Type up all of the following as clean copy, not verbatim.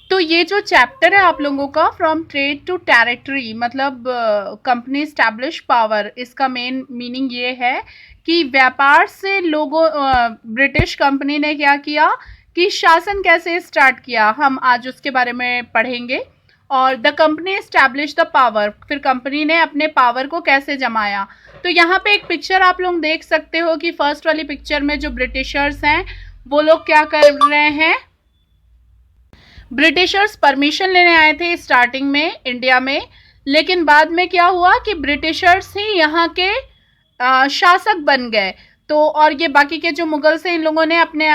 तो ये जो चैप्टर है आप लोगों का फ्रॉम ट्रेड टू टेरिटरी, मतलब कंपनी स्टैब्लिश पावर, इसका मेन मीनिंग ये है कि व्यापार से लोगों ब्रिटिश कंपनी ने क्या किया कि शासन कैसे स्टार्ट किया, हम आज उसके बारे में पढ़ेंगे। और the company establish the power, फिर कंपनी ने अपने पावर को कैसे जमाया। तो यहाँ पे एक पिक्चर आप लोग देख सकते हो कि फर्स्ट वाली पिक्चर में जो ब्रिटिशर्स हैं वो लोग क्या कर रहे हैं। ब्रिटिशर्स परमिशन लेने आए थे स्टार्टिंग में इंडिया में, लेकिन बाद में क्या हुआ कि ब्रिटिशर्स ही यहाँ के शासक बन गए। तो और ये बाकी के जो मुगल्स हैं इन लोगों ने अपने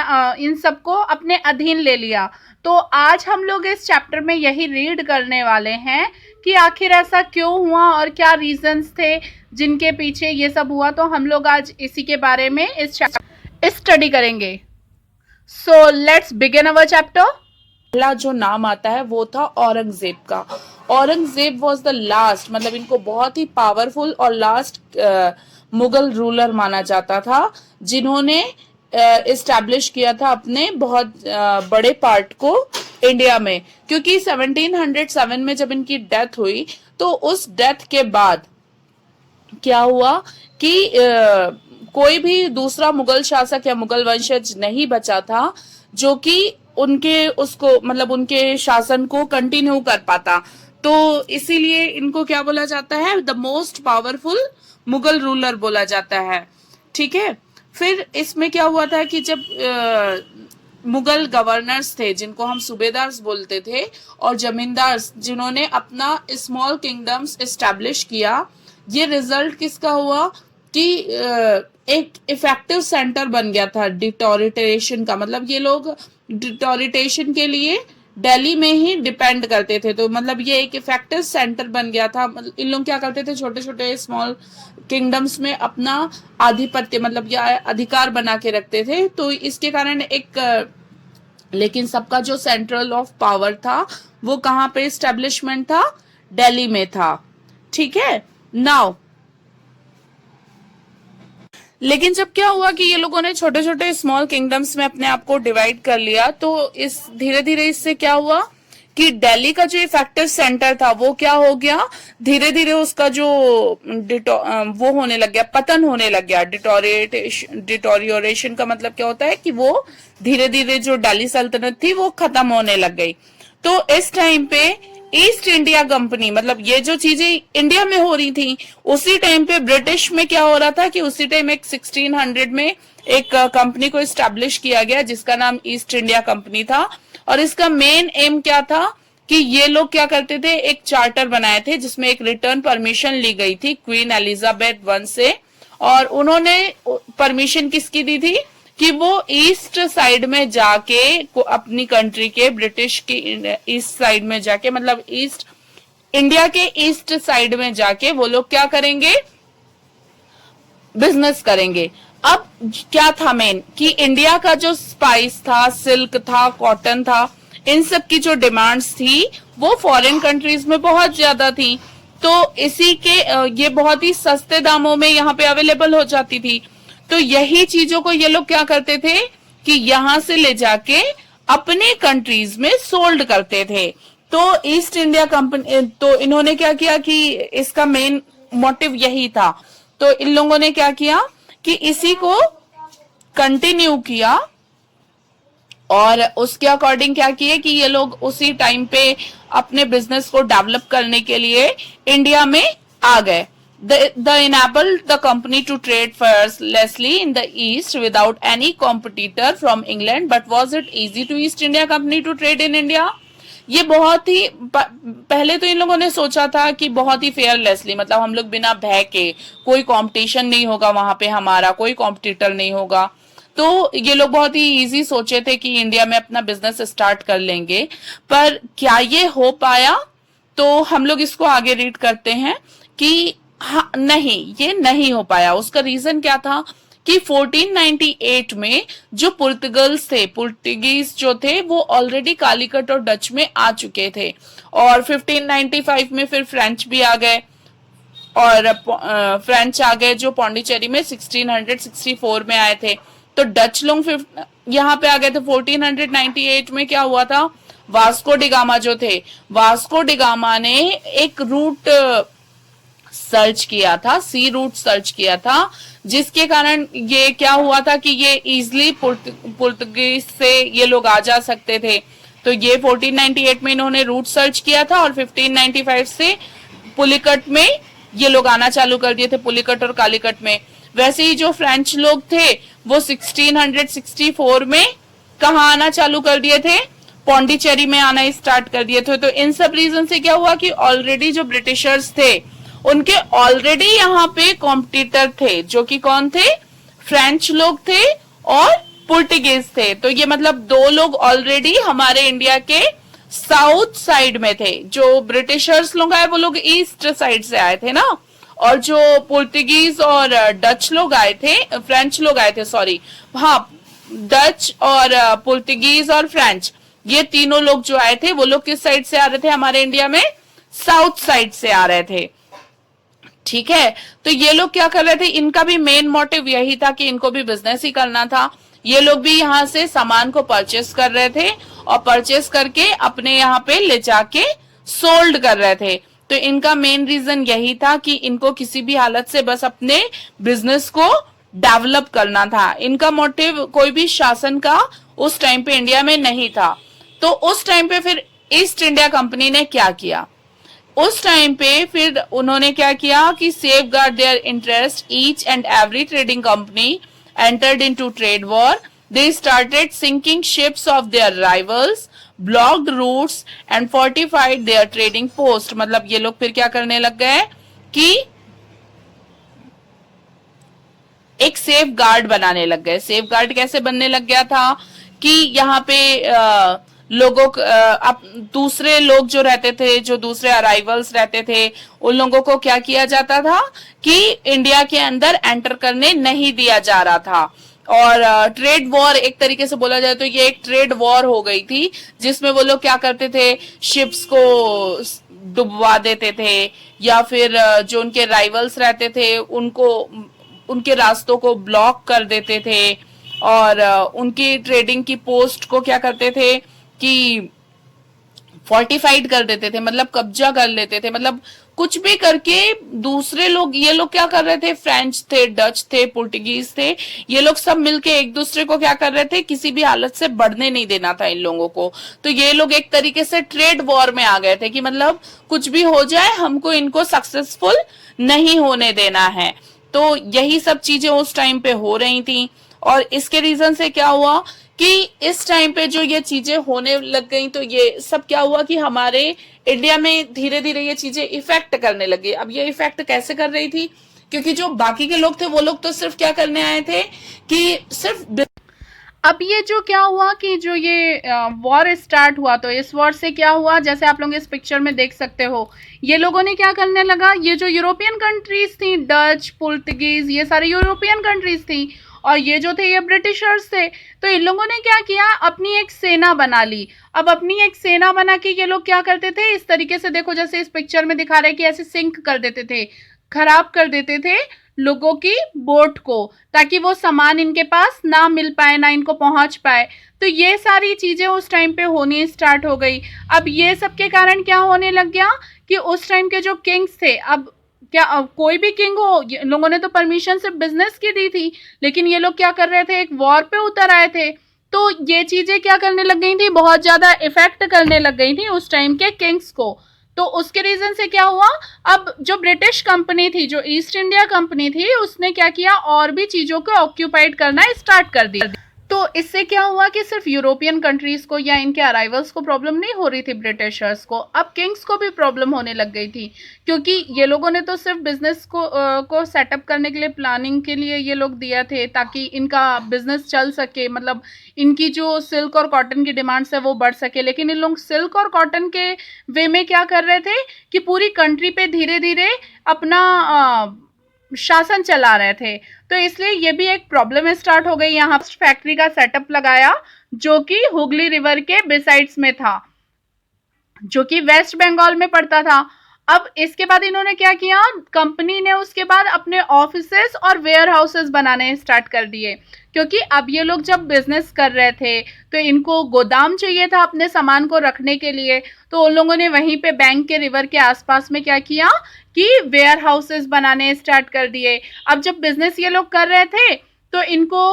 इन सबको अपने अधीन ले लिया। तो आज हम लोग इस चैप्टर में यही रीड करने वाले हैं कि आखिर ऐसा क्यों हुआ और क्या रीजंस थे जिनके पीछे ये सब हुआ। तो हम लोग आज इसी के बारे में इस स्टडी करेंगे। So let's begin our chapter. पहला जो नाम आता है वो था औरंगजेब का। औरंगजेब वॉज द लास्ट, मतलब इनको बहुत ही पावरफुल और लास्ट मुगल रूलर माना जाता था जिन्होंने इस्टेब्लिश किया था अपने बहुत बड़े पार्ट को इंडिया में। क्योंकि 1707 में जब इनकी डेथ हुई तो उस डेथ के बाद क्या हुआ कि कोई भी दूसरा मुगल शासक या मुगल वंशज नहीं बचा था जो कि उनके उसको मतलब उनके शासन को कंटिन्यू कर पाता। तो इसीलिए इनको क्या बोला जाता है, the most powerful Mughal ruler बोला जाता है। ठीक है, फिर इसमें क्या हुआ था कि जब मुगल गवर्नर्स थे जिनको हम सूबेदार बोलते थे और जमींदार जिन्होंने अपना स्मॉल किंगडम्स एस्टैब्लिश किया, ये रिजल्ट किसका हुआ कि एक इफेक्टिव सेंटर बन गया था डिटोरिटेशन का। मतलब ये लोग डिटोरिटेशन के लिए दिल्ली में ही डिपेंड करते थे, तो मतलब ये एक इफेक्टिव सेंटर बन गया था। इन लोग क्या करते थे, छोटे छोटे स्मॉल किंगडम्स में अपना आधिपत्य मतलब या अधिकार बना के रखते थे। तो इसके कारण एक लेकिन सबका जो सेंट्रल ऑफ पावर था वो कहाँ पे एस्टेब्लिशमेंट था, दिल्ली में था। ठीक है, नाउ लेकिन जब क्या हुआ कि ये लोगों ने छोटे छोटे स्मॉल किंगडम्स में अपने आप को डिवाइड कर लिया, तो इस धीरे धीरे इससे क्या हुआ कि दिल्ली का जो इफेक्टिव सेंटर था वो क्या हो गया, धीरे धीरे उसका जो वो होने लग गया, पतन होने लग गया। डिटोरियोरेशन का मतलब क्या होता है कि वो धीरे धीरे जो दिल्ली सल्तनत थी वो खत्म होने लग गई। तो इस टाइम पे ईस्ट इंडिया कंपनी, मतलब ये जो चीजें इंडिया में हो रही थी उसी टाइम पे ब्रिटिश में क्या हो रहा था कि उसी टाइम एक 1600 में एक कंपनी को स्टैब्लिश किया गया जिसका नाम ईस्ट इंडिया कंपनी था। और इसका मेन एम क्या था कि ये लोग क्या करते थे, एक चार्टर बनाए थे जिसमें एक रिटर्न परमिशन ली गई थी क्वीन एलिजाबेथ वन से। और उन्होंने परमिशन किसकी दी थी कि वो ईस्ट साइड में जाके अपनी कंट्री के, ब्रिटिश की ईस्ट साइड में जाके, मतलब ईस्ट इंडिया के ईस्ट साइड में जाके वो लोग क्या करेंगे, बिजनेस करेंगे। अब क्या था मेन कि इंडिया का जो स्पाइस था, सिल्क था, कॉटन था, इन सब की जो डिमांड्स थी वो फॉरेन कंट्रीज में बहुत ज्यादा थी। तो इसी के ये बहुत ही सस्ते दामों में यहाँ पे अवेलेबल हो जाती थी। तो यही चीजों को ये लोग क्या करते थे कि यहां से ले जाके अपने कंट्रीज में सोल्ड करते थे। तो ईस्ट इंडिया कंपनी, तो इन्होंने क्या किया कि इसका मेन मोटिव यही था। तो इन लोगों ने क्या किया कि इसी को कंटिन्यू किया और उसके अकॉर्डिंग क्या किए कि ये लोग उसी टाइम पे अपने बिजनेस को डेवलप करने के लिए इंडिया में आ गए। The enabled the company to trade fearlessly in the east without any competitor from England. But was it easy to East India Company to trade in India? ये बहुत ही पहले तो इन लोगों ने सोचा था कि बहुत ही फेयरलेसली, मतलब हम लोग बिना भय के, कोई कंपटीशन नहीं होगा वहां पे, हमारा कोई कॉम्पिटिटर नहीं होगा। तो ये लोग बहुत ही इजी सोचे थे कि इंडिया में अपना बिजनेस स्टार्ट कर लेंगे। पर क्या ये हो पाया? तो हम लोग इसको आगे रीड करते हैं कि हाँ, नहीं, ये नहीं हो पाया। उसका रीजन क्या था कि 1498 में जो पुर्तगीज जो थे वो ऑलरेडी कालीकट और डच में आ चुके थे। और 1595 में फिर फ्रेंच भी आ गए, और फ्रेंच आ गए जो पौंडीचेरी में 1664 में आए थे। तो डच लोग यहाँ पे आ गए थे 1498 में। क्या हुआ था, वास्को डिगामा जो थे, वास्को डिगामा ने एक रूट सर्च किया था, सी रूट सर्च किया था, जिसके कारण ये क्या हुआ था कि ये इजिली पुर्तगीज से ये लोग आ जा सकते थे। तो ये 1498 में इन्होंने रूट सर्च किया था और 1595 से पुलिकट में ये लोग आना चालू कर दिए थे, पुलिकट और कालीकट में। वैसे ही जो फ्रेंच लोग थे वो 1664 में कहाँ आना चालू कर दिए थे, पौंडीचेरी में आना स्टार्ट कर दिए थे। तो इन सब रीजन से क्या हुआ कि ऑलरेडी जो ब्रिटिशर्स थे उनके ऑलरेडी यहाँ पे कॉम्पिटिटर थे, जो कि कौन थे, फ्रेंच लोग थे और पुर्तगीज थे। तो ये मतलब दो लोग ऑलरेडी हमारे इंडिया के साउथ साइड में थे। जो ब्रिटिशर्स लोग आए वो लोग ईस्ट साइड से आए थे ना, और जो पुर्तगीज और डच लोग आए थे, फ्रेंच लोग आए थे, सॉरी, हाँ, डच और पुर्तगीज और फ्रेंच, ये तीनों लोग जो आए थे वो लोग किस साइड से आ रहे थे हमारे इंडिया में, साउथ साइड से आ रहे थे। ठीक है, तो ये लोग क्या कर रहे थे, इनका भी मेन मोटिव यही था कि इनको भी बिजनेस ही करना था। ये लोग भी यहाँ से सामान को परचेस कर रहे थे और परचेस करके अपने यहाँ पे ले जाके सोल्ड कर रहे थे। तो इनका मेन रीजन यही था कि इनको किसी भी हालत से बस अपने बिजनेस को डेवलप करना था। इनका मोटिव कोई भी शासन का उस टाइम पे इंडिया में नहीं था। तो उस टाइम पे फिर ईस्ट इंडिया कंपनी ने क्या किया, उस टाइम पे फिर उन्होंने क्या किया कि save guard their interest, each and every trading company entered into trade war. They started sinking ships of their rivals, blocked routes and fortified their trading post. मतलब ये लोग फिर क्या करने लग गए कि एक सेफ गार्ड बनाने लग गए। सेफ गार्ड कैसे बनने लग गया था कि यहाँ पे लोगों अब दूसरे लोग जो रहते थे, जो दूसरे अराइवल्स रहते थे, उन लोगों को क्या किया जाता था कि इंडिया के अंदर एंटर करने नहीं दिया जा रहा था। और ट्रेड वॉर एक तरीके से बोला जाए तो ये एक ट्रेड वॉर हो गई थी, जिसमें वो लोग क्या करते थे, शिप्स को डुबवा देते थे या फिर जो उनके राइवल्स रहते थे उनको, उनके रास्तों को ब्लॉक कर देते थे और उनकी ट्रेडिंग की पोस्ट को क्या करते थे कि फोर्टिफाइड कर देते थे, मतलब कब्जा कर लेते थे, मतलब कुछ भी करके दूसरे लोग, ये लोग क्या कर रहे थे, फ्रेंच थे, डच थे, पुर्तगीज थे, ये लोग सब मिलके एक दूसरे को क्या कर रहे थे, किसी भी हालत से बढ़ने नहीं देना था इन लोगों को। तो ये लोग एक तरीके से ट्रेड वॉर में आ गए थे कि मतलब कुछ भी हो जाए हमको इनको सक्सेसफुल नहीं होने देना है। तो यही सब चीजें उस टाइम पे हो रही थी और इसके रीजन से क्या हुआ कि इस टाइम पे जो ये चीजें होने लग गई, तो ये सब क्या हुआ कि हमारे इंडिया में धीरे धीरे ये चीजें इफेक्ट करने लगी। अब ये इफेक्ट कैसे कर रही थी, क्योंकि जो बाकी के लोग थे वो लोग तो सिर्फ क्या करने आए थे कि सिर्फ, अब ये जो क्या हुआ कि जो ये वॉर स्टार्ट हुआ, तो इस वॉर से क्या हुआ, जैसे आप लोग इस पिक्चर में देख सकते हो, ये लोगों ने क्या करने लगा, ये जो यूरोपियन कंट्रीज थी, डच, पुर्तगीज, ये सारी यूरोपियन कंट्रीज थी और ये जो थे ये ब्रिटिशर्स थे। तो इन लोगों ने क्या किया, अपनी एक सेना बना ली। अब अपनी एक सेना बना के ये लोग क्या करते थे, इस तरीके से देखो जैसे इस पिक्चर में दिखा रहे हैं कि ऐसे सिंक कर देते थे, खराब कर देते थे लोगों की बोट को, ताकि वो सामान इनके पास ना मिल पाए, ना इनको पहुंच पाए। तो ये सारी चीजें उस टाइम पे होनी स्टार्ट हो गई। अब ये सब के कारण क्या होने लग गया कि उस टाइम के जो किंग्स थे, अब क्या कोई भी किंग हो, लोगों ने तो परमिशन सिर्फ बिजनेस की दी थी, लेकिन ये लोग क्या कर रहे थे, एक वॉर पे उतर आए थे। तो ये चीजें क्या करने लग गई थी, बहुत ज्यादा इफेक्ट करने लग गई थी उस टाइम के किंग्स को। तो उसके रीजन से क्या हुआ, अब जो ब्रिटिश कंपनी थी, जो ईस्ट इंडिया कंपनी थी, उसने क्या किया, और भी चीजों को ऑक्यूपाइड करना स्टार्ट कर दिया। तो इससे क्या हुआ कि सिर्फ यूरोपियन कंट्रीज को या इनके अराइवल्स को प्रॉब्लम नहीं हो रही थी, ब्रिटिशर्स को, अब किंग्स को भी प्रॉब्लम होने लग गई थी, क्योंकि ये लोगों ने तो सिर्फ बिजनेस को सेटअप करने के लिए, प्लानिंग के लिए ये लोग दिया थे ताकि इनका बिजनेस चल सके, मतलब इनकी जो सिल्क और कॉटन की डिमांड्स है वो बढ़ सके। लेकिन इन लोग सिल्क और कॉटन के वे में क्या कर रहे थे कि पूरी कंट्री पे धीरे धीरे अपना शासन चला रहे थे। तो इसलिए ये भी एक प्रॉब्लम स्टार्ट हो गई। यहाँ फैक्ट्री का सेटअप लगाया जो कि हुगली रिवर के बिसाइड्स में था, जो कि वेस्ट बंगाल में पड़ता था। अब इसके बाद इन्होंने क्या किया, कंपनी ने उसके बाद अपने ऑफिसेस और वेयर हाउसेस बनाने स्टार्ट कर दिए, क्योंकि अब ये लोग जब बिजनेस कर रहे थे तो इनको गोदाम चाहिए था अपने सामान को रखने के लिए, तो उन लोगों ने वहीं पे बैंक के रिवर के आसपास में क्या किया कि वेयर हाउसेस बनाने स्टार्ट कर दिए। अब जब बिजनेस ये लोग कर रहे थे तो इनको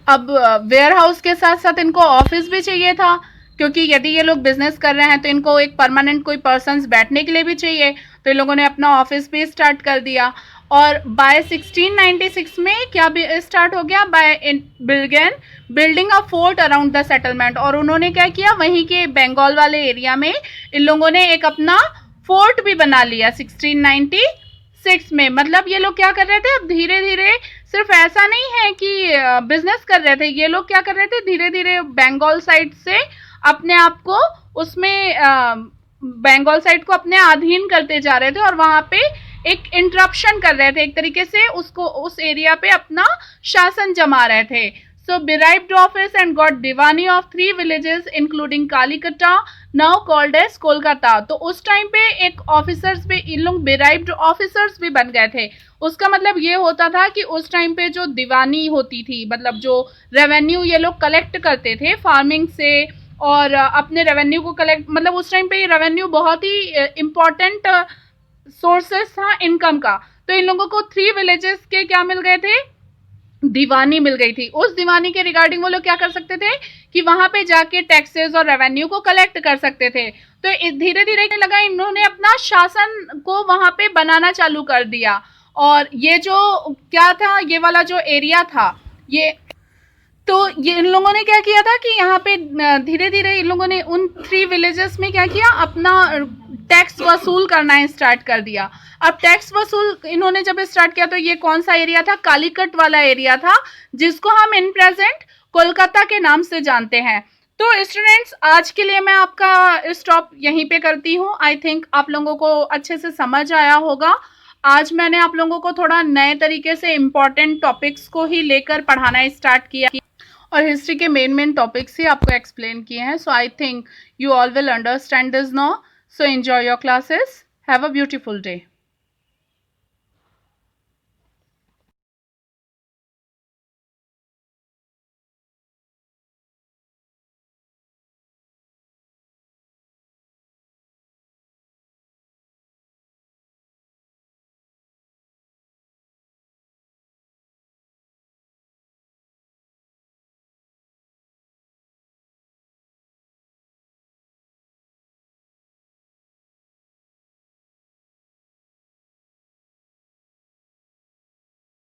अब वेयर हाउस के साथ साथ इनको ऑफिस भी चाहिए था, क्योंकि यदि ये लोग बिजनेस कर रहे हैं तो इनको एक परमानेंट कोई पर्सन बैठने के लिए भी चाहिए, तो इन लोगों ने अपना ऑफिस भी स्टार्ट कर दिया। और बाय 1696 में क्या भी स्टार्ट हो गया, बाय बिल्गेन building a fort around the settlement, और उन्होंने क्या किया वहीं के बंगाल वाले एरिया में इन लोगों ने एक अपना फोर्ट भी बना लिया 1696 में। मतलब ये लोग क्या कर रहे थे, अब धीरे धीरे सिर्फ ऐसा नहीं है कि बिजनेस कर रहे थे, ये लोग क्या कर रहे थे धीरे धीरे बंगाल साइड से अपने आप को उसमें बंगाल साइड को अपने अधीन करते जा रहे थे, और वहां पे एक इंटरप्शन कर रहे थे, एक तरीके से उसको उस एरिया पे अपना शासन जमा रहे थे। So derived office and got diwani of 3 villages including Kalikata now called as Kolkata. तो उस टाइम पे एक ऑफिसर्स भी, इन लोग डिराइव्ड ऑफिसर्स भी बन गए थे। उसका मतलब ये होता था कि उस टाइम पे जो दीवानी होती थी, मतलब जो रेवेन्यू ये लोग कलेक्ट करते थे फार्मिंग से, और अपने रेवेन्यू को कलेक्ट, मतलब उस टाइम पे रेवेन्यू बहुत ही इम्पोर्टेंट सोर्सेस था इनकम का। तो इन लोगों को 3 विलेजेस के क्या मिल गए थे, दीवानी मिल गई थी। उस दीवानी के रिगार्डिंग वो लोग क्या कर सकते थे कि वहां पे जाके टैक्सेस और रेवेन्यू को कलेक्ट कर सकते थे। तो धीरे धीरे लगा इन्होंने अपना शासन को वहां पे बनाना चालू कर दिया। और ये जो क्या था, ये वाला जो एरिया था, ये तो ये इन लोगों ने क्या किया था कि यहाँ पे धीरे धीरे इन लोगों ने उन 3 विलेजेस में क्या किया, अपना टैक्स वसूल करना स्टार्ट कर दिया। अब टैक्स वसूल इन्होंने जब स्टार्ट किया तो ये कौन सा एरिया था, कालीकट वाला एरिया था, जिसको हम इन प्रेजेंट कोलकाता के नाम से जानते हैं। तो स्टूडेंट्स, आज के लिए मैं आपका स्टॉप यहीं पे करती हूँ। आई थिंक आप लोगों को अच्छे से समझ आया होगा। आज मैंने आप लोगों को थोड़ा नए तरीके से इम्पोर्टेंट टॉपिक्स को ही लेकर पढ़ाना स्टार्ट किया और हिस्ट्री के मेन टॉपिक्स ही आपको एक्सप्लेन किए हैं। So I think you all will understand this now. So enjoy your classes. Have a beautiful day.